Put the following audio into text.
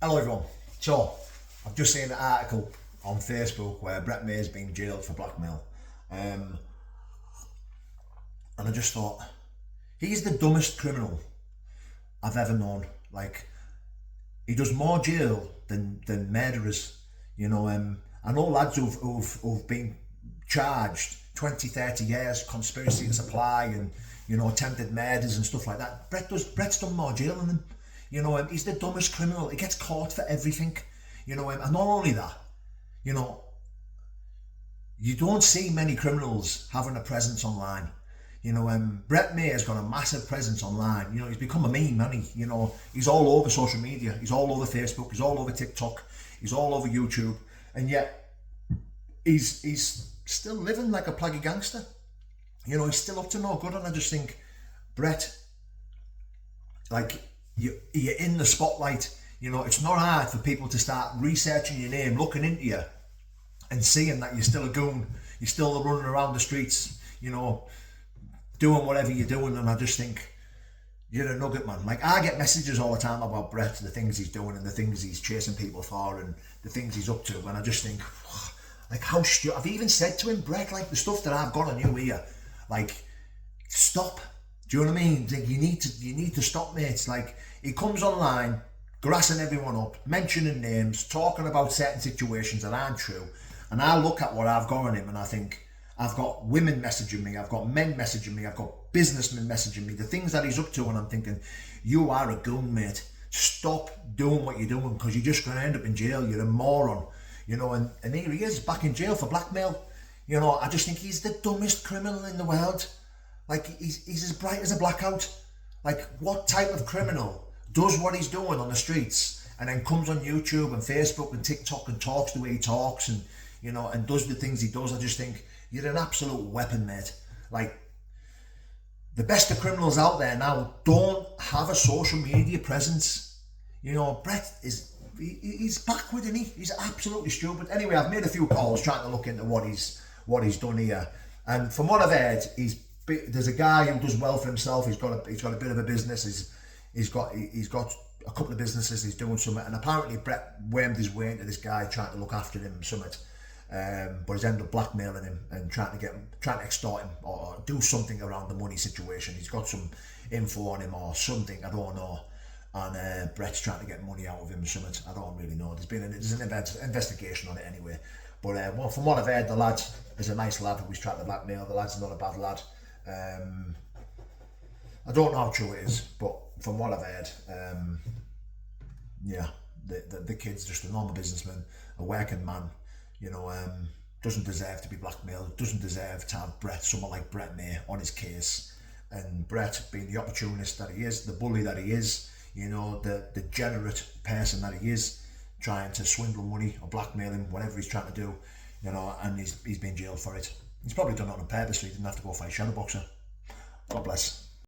Hello everyone. So, I've just seen an article on Facebook where Brett May's been jailed for blackmail. And I just thought, he's the dumbest criminal I've ever known. Like, he does more jail than murderers. I know lads who've been charged 20, 30 years, conspiracy to supply and, attempted murders and stuff like that. Brett's done more jail than him. He's the dumbest criminal. He gets caught for everything. And not only that, you don't see many criminals having a presence online. Brett May has got a massive presence online. He's become a meme, hasn't he? He's all over social media. He's all over Facebook. He's all over TikTok. He's all over YouTube. And yet, he's still living like a plaggy gangster. He's still up to no good. And I just think, Brett, like, you're in the spotlight. It's not hard for people to start researching your name, looking into you, and seeing that you're still a goon. You're still running around the streets, doing whatever you're doing. And I just think you're a nugget, man. Like, I get messages all the time about Brett, the things he's doing and the things he's chasing people for and the things he's up to. And I just think, like, how stupid. I've even said to him, Brett, like, the stuff that I've got on you here, like, stop. Do you know what I mean? Like, you need to stop, mate. It's like, he comes online, grassing everyone up, mentioning names, talking about certain situations that aren't true. And I look at what I've got on him and I think, I've got women messaging me, I've got men messaging me, I've got businessmen messaging me, the things that he's up to, and I'm thinking, you are a goon, mate. Stop doing what you're doing, because you're just going to end up in jail. You're a moron. And here he is, back in jail for blackmail. I just think he's the dumbest criminal in the world. Like, he's as bright as a blackout. Like, what type of criminal does what he's doing on the streets and then comes on YouTube and Facebook and TikTok and talks the way he talks and, and does the things he does? I just think, you're an absolute weapon, mate. Like, the best of criminals out there now don't have a social media presence. Brett he's backward, isn't he? He's absolutely stupid. Anyway, I've made a few calls trying to look into what he's done here. And from what I've heard, there's a guy who does well for himself. He's got a bit of a business. He's got a couple of businesses. He's doing something, and apparently Brett wormed his way into this guy trying to look after him something. But he's ended up blackmailing him and trying to extort him or do something around the money situation. He's got some info on him or something, I don't know. And Brett's trying to get money out of him or something. I don't really know. There's an investigation on it anyway. But well, from what I've heard, the lad is a nice lad who's trying to blackmail. The lad's not a bad lad. I don't know how true it is, but from what I've heard, yeah, the kid's just a normal businessman, a working man. Doesn't deserve to be blackmailed. Doesn't deserve to have someone like Brett May on his case. And Brett, being the opportunist that he is, the bully that he is, the degenerate person that he is, trying to swindle money or blackmail him, whatever he's trying to do, and he's been jailed for it. He's probably done it on purpose so he didn't have to go fight shadow boxer. God bless.